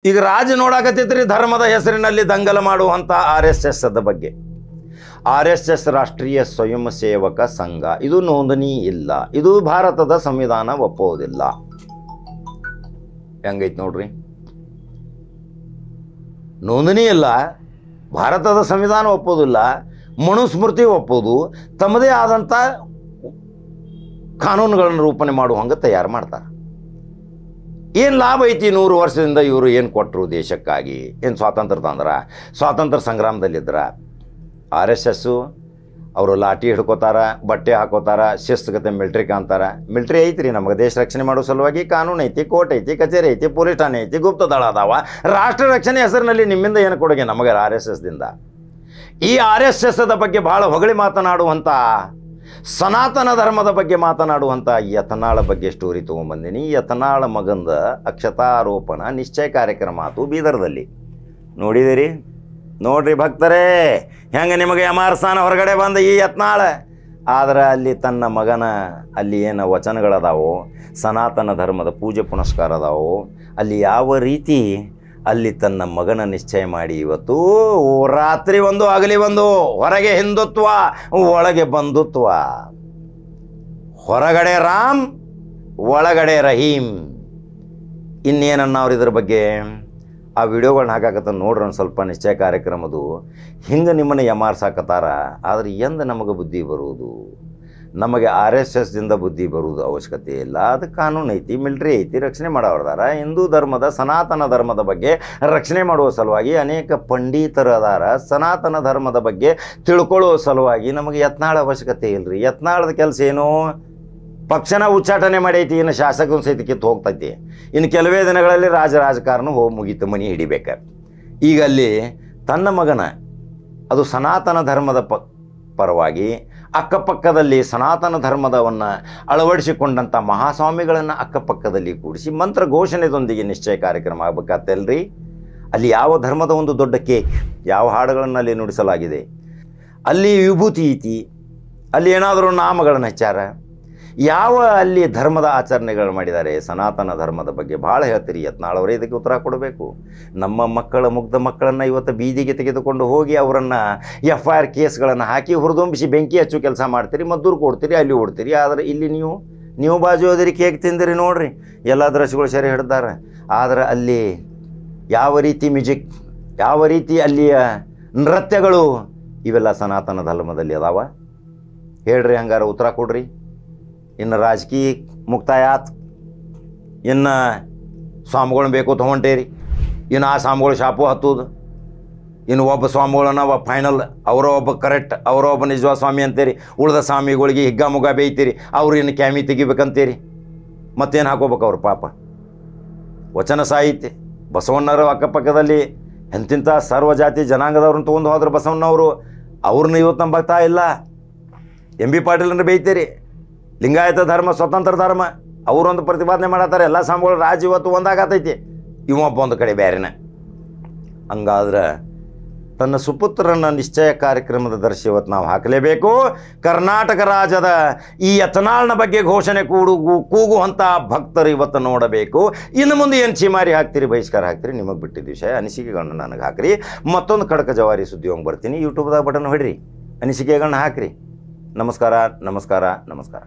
ಈಗ ರಾಜ ನೋಡಾಕತ್ತೈತ್ರಿ ಧರ್ಮದ ಹೆಸರಿನಲ್ಲಿ ದಂಗಲ ಮಾಡುವಂಥ RSS ಬಗ್ಗೆ. RSS ರಾಷ್ಟ್ರೀಯ ಸ್ವಯಂ ಸೇವಕ ಸಂಘ ಇದು ನೋಂದಣಿ ಇಲ್ಲ, ಇದು ಭಾರತದ ಸಂವಿಧಾನ ಒಪ್ಪೋದಿಲ್ಲ. ಹೆಂಗೈತೆ ನೋಡ್ರಿ, ನೋಂದಣಿ ಇಲ್ಲ, ಭಾರತದ ಸಂವಿಧಾನ ಒಪ್ಪೋದಿಲ್ಲ, ಮನುಸ್ಮೃತಿ ಒಪ್ಪೋದು, ತಮ್ಮದೇ ಆದಂಥ ಕಾನೂನುಗಳನ್ನು ರೂಪಣೆ ಮಾಡುವಂಗೆ ತಯಾರು ಮಾಡ್ತಾರೆ. ಏನು ಲಾಭ ಐತಿ 100 ವರ್ಷದಿಂದ ಇವರು ಏನು ಕೊಟ್ಟರು ದೇಶಕ್ಕಾಗಿ? ಏನು ಸ್ವಾತಂತ್ರ್ಯ ತಂದ್ರೆ? ಸ್ವಾತಂತ್ರ್ಯ ಸಂಗ್ರಾಮದಲ್ಲಿದ್ರ RSS ಅವರು ಲಾಠಿ ಹಿಡ್ಕೋತಾರ, ಬಟ್ಟೆ ಹಾಕೋತಾರ, ಶಿಸ್ತುಗತೆ ಮಿಲ್ಟ್ರಿ ಕಾಣ್ತಾರೆ. ಮಿಲ್ಟ್ರಿ ಐತ್ರಿ, ನಮಗೆ ದೇಶ ರಕ್ಷಣೆ ಮಾಡೋ ಸಲುವಾಗಿ ಕಾನೂನು ಐತಿ, ಕೋರ್ಟ್ ಐತಿ, ಕಚೇರಿ ಐತಿ, ಪೊಲೀಸ್ ಠಾಣೆ ಐತಿ, ಗುಪ್ತ ದಳ ಅದಾವ. ರಾಷ್ಟ್ರ ರಕ್ಷಣೆ ಹೆಸರಿನಲ್ಲಿ ನಿಮ್ಮಿಂದ ಏನು ಕೊಡುಗೆ ನಮಗೆ RSSದಿಂದ? ಈ RSSದ ಬಗ್ಗೆ ಭಾಳ ಹೊಗಳಿ ಮಾತನಾಡುವಂಥ, ಸನಾತನ ಧರ್ಮದ ಬಗ್ಗೆ ಮಾತನಾಡುವಂಥ ಯತ್ನಾಳ ಬಗ್ಗೆ ಸ್ಟೋರಿ ತೊಗೊಂಬಂದಿನಿ. ಯತ್ನಾಳ ಮಗಂದ ಅಕ್ಷತಾರೋಪಣ ನಿಶ್ಚಯ ಕಾರ್ಯಕ್ರಮ ಆತು ಬೀದರ್ದಲ್ಲಿ. ನೋಡಿದಿರಿ? ನೋಡ್ರಿ ಭಕ್ತರೇ, ಹೆಂಗೆ ನಿಮಗೆ ಯಮಾರಸ್ಥಾನ ಹೊರಗಡೆ ಬಂದ ಈ ಯತ್ನಾಳ. ಆದ್ರೆ ಅಲ್ಲಿ ತನ್ನ ಮಗನ ಅಲ್ಲಿ ಏನು ವಚನಗಳದಾವೋ, ಸನಾತನ ಧರ್ಮದ ಪೂಜೆ ಪುನಸ್ಕಾರ ಅದಾವೋ, ಅಲ್ಲಿ ಯಾವ ರೀತಿ ಅಲ್ಲಿ ತನ್ನ ಮಗನ ನಿಶ್ಚಯ ಮಾಡಿ ಇವತ್ತು ರಾತ್ರಿ ಒಂದು ಹಗಲಿ ಒಂದು, ಹೊರಗೆ ಹಿಂದುತ್ವ ಒಳಗೆ ಬಂಧುತ್ವ, ಹೊರಗಡೆ ರಾಮ್ ಒಳಗಡೆ ರಹೀಮ್. ಇನ್ನೇನನ್ನವ್ರು ಇದ್ರ ಬಗ್ಗೆ ಆ ವಿಡಿಯೋಗಳನ್ನ ಹಾಕಾಕತ್ತ ನೋಡ್ರಿ ಒಂದು ಸ್ವಲ್ಪ. ನಿಶ್ಚಯ ಕಾರ್ಯಕ್ರಮದು ಹಿಂಗೆ ನಿಮ್ಮನ್ನು ಯಮಾರ್ಸಾಕತ್ತಾರ. ಆದರೆ ಎಂದ ನಮಗೆ ಬುದ್ಧಿ ಬರುವುದು? ನಮಗೆ RSSದಿಂದ ಬುದ್ಧಿ ಬರುವುದು ಅವಶ್ಯಕತೆ ಇಲ್ಲ. ಅದು ಕಾನೂನು ಐತಿ, ಮಿಲ್ಟ್ರಿ ಐತಿ, ರಕ್ಷಣೆ ಮಾಡೋರ್ದಾರ. ಹಿಂದೂ ಧರ್ಮದ ಸನಾತನ ಧರ್ಮದ ಬಗ್ಗೆ ರಕ್ಷಣೆ ಮಾಡುವ ಸಲುವಾಗಿ ಅನೇಕ ಪಂಡಿತರು ಅದಾರ. ಸನಾತನ ಧರ್ಮದ ಬಗ್ಗೆ ತಿಳ್ಕೊಳ್ಳೋ ಸಲುವಾಗಿ ನಮಗೆ ಯತ್ನಾಳ ಅವಶ್ಯಕತೆ ಇಲ್ಲರಿ. ಯತ್ನಾಳದ ಕೆಲಸ ಏನು? ಪಕ್ಷನ ಉಚ್ಚಾಟನೆ ಮಾಡೈತಿ, ಇನ್ನು ಶಾಸಕನ ಸಹಿತ ಕಿತ್ತು ಹೋಗ್ತೈತಿ. ಇನ್ನು ಕೆಲವೇ ದಿನಗಳಲ್ಲಿ ರಾಜಕಾರಣ ಹೋಗಿ ಮುಗೀತು, ಮನಿ ಹಿಡಿಬೇಕು. ಈಗ ಅಲ್ಲಿ ತನ್ನ ಮಗನ ಅದು ಸನಾತನ ಧರ್ಮದ ಪರವಾಗಿ ಅಕ್ಕಪಕ್ಕದಲ್ಲಿ ಸನಾತನ ಧರ್ಮದವನ್ನು ಅಳವಡಿಸಿಕೊಂಡಂಥ ಮಹಾಸ್ವಾಮಿಗಳನ್ನು ಅಕ್ಕಪಕ್ಕದಲ್ಲಿ ಕೂಡಿಸಿ ಮಂತ್ರ ಘೋಷಣೆದೊಂದಿಗೆ ನಿಶ್ಚಯ ಕಾರ್ಯಕ್ರಮ ಆಗ್ಬೇಕಾತಲ್ರಿ. ಅಲ್ಲಿ ಯಾವ ಧರ್ಮದ ಒಂದು ದೊಡ್ಡ ಕೇಕ್, ಯಾವ ಹಾಡುಗಳನ್ನು ಅಲ್ಲಿ ನುಡಿಸಲಾಗಿದೆ, ಅಲ್ಲಿ ವಿಭೂತಿ ಐತಿ, ಅಲ್ಲಿ ಏನಾದರೂ ನಾಮಗಳನ್ನು ಹಚ್ಚಾರ, ಯಾವ ಅಲ್ಲಿ ಧರ್ಮದ ಆಚರಣೆಗಳು ಮಾಡಿದ್ದಾರೆ? ಸನಾತನ ಧರ್ಮದ ಬಗ್ಗೆ ಭಾಳ ಹೇಳ್ತೀರಿ. ಯತ್ನಾಳವರೇ ಇದಕ್ಕೆ ಉತ್ತರ ಕೊಡಬೇಕು. ನಮ್ಮ ಮಕ್ಕಳ ಮುಗ್ಧ ಮಕ್ಕಳನ್ನು ಇವತ್ತು ಬೀದಿಗೆ ತೆಗೆದುಕೊಂಡು ಹೋಗಿ ಅವರನ್ನು FIR ಕೇಸ್ಗಳನ್ನು ಹಾಕಿ ಹುರಿದುಂಬಿಸಿ ಬೆಂಕಿ ಹಚ್ಚು ಕೆಲಸ ಮಾಡ್ತೀರಿ, ಮದ್ದೂರು ಕೊಡ್ತೀರಿ, ಅಲ್ಲಿ ಓಡ್ತೀರಿ. ಆದರೆ ಇಲ್ಲಿ ನೀವು ಬಾಜು ಹೋದಿರಿ, ಕೇಕ್ ತಿಂದಿರಿ ನೋಡ್ರಿ, ಎಲ್ಲ ದ್ರಶ್ಯಗಳು ಸರಿ ಹಿಡ್ದಾರೆ. ಆದರೆ ಅಲ್ಲಿ ಯಾವ ರೀತಿ ಮ್ಯೂಸಿಕ್, ಯಾವ ರೀತಿ ಅಲ್ಲಿಯ ನೃತ್ಯಗಳು, ಇವೆಲ್ಲ ಸನಾತನ ಧರ್ಮದಲ್ಲಿ ಅದಾವ? ಹೇಳ್ರಿ, ಹಂಗಾರ ಉತ್ತರ ಕೊಡ್ರಿ. ಇನ್ನು ರಾಜಕೀಯ ಮುಕ್ತಾಯ ಆತು, ಇನ್ನು ಸ್ವಾಮಿಗಳನ್ನ ಬೇಕು ತೊಗೊಂಡೇರಿ, ಇನ್ನು ಆ ಸ್ವಾಮಿಗಳು ಶಾಪು ಹತ್ತುದು, ಇನ್ನು ಒಬ್ಬ ಸ್ವಾಮಿಗಳನ್ನ ಫೈನಲ್ ಅವರೋ ಒಬ್ಬ ಕರೆಕ್ಟ್, ಅವರೋ ಒಬ್ಬ ನಿಜವಾದ ಸ್ವಾಮಿ ಅಂತೇರಿ, ಉಳ್ದ ಸ್ವಾಮಿಗಳಿಗೆ ಹಿಗ್ಗಾಮುಗ್ಗ ಬೇಯ್ತೀರಿ, ಅವ್ರು ಇನ್ನು ಕ್ಯಾಮಿ ತೆಗಿಬೇಕಂತೀರಿ. ಮತ್ತೇನು ಹಾಕೋಬೇಕು ಅವ್ರು? ಪಾಪ ವಚನ ಸಾಹಿತ್ಯ ಬಸವಣ್ಣರು ಅಕ್ಕಪಕ್ಕದಲ್ಲಿ ಎಂತಿಂಥ ಸರ್ವಜಾತಿ ಜನಾಂಗದವ್ರನ್ನ ತೊಗೊಂಡು ಹೋದ್ರೆ ಬಸವಣ್ಣವರು, ಅವ್ರನ್ನ ಇವತ್ತು ನಂಬಕ್ತಾ ಇಲ್ಲ. MB ಪಾಟೀಲ್ರನ್ನ ಬೇಯ್ತೀರಿ. ಲಿಂಗಾಯತ ಧರ್ಮ ಸ್ವತಂತ್ರ ಧರ್ಮ ಅವರೊಂದು ಪ್ರತಿಪಾದನೆ ಮಾಡತ್ತಾರೆ. ಎಲ್ಲ ಸ್ವಾಮಿಗಳು ರಾಜ ಇವತ್ತು ಒಂದಾಗತೈತಿ, ಇವೊಬ್ಬ ಒಂದು ಕಡೆ ಬೇರೆನ. ಹಂಗಾದ್ರೆ ತನ್ನ ಸುಪುತ್ರನ ನಿಶ್ಚಯ ಕಾರ್ಯಕ್ರಮದ ದರ್ಶಿ ಇವತ್ತು ನಾವು ಹಾಕಲೇಬೇಕು. ಕರ್ನಾಟಕ ರಾಜ್ಯದ ಈ ಯತ್ನಾಳ್ನ ಬಗ್ಗೆ ಘೋಷಣೆ ಕೂಗುವಂಥ ಭಕ್ತರು ಇವತ್ತು ನೋಡಬೇಕು. ಇನ್ನು ಮುಂದೆ ಏನು ಚಿಮಾರಿ ಹಾಕ್ತೀರಿ, ಬಹಿಷ್ಕಾರ ಹಾಕ್ತೀರಿ, ನಿಮಗೆ ಬಿಟ್ಟಿದ್ದ ವಿಷಯ. ಅನಿಸಿಕೆಗಳನ್ನ ನನಗೆ ಹಾಕ್ರಿ. ಮತ್ತೊಂದು ಖಡಕ ಜವಾರಿ ಸುದ್ದಿ ಹೋಗಿ ಬರ್ತೀನಿ. ಯೂಟ್ಯೂಬ್ದಾಗ ಬಟನ್ ಹೊಡ್ರಿ, ಅನಿಸಿಕೆಗಳನ್ನ ಹಾಕ್ರಿ. ನಮಸ್ಕಾರ, ನಮಸ್ಕಾರ, ನಮಸ್ಕಾರ.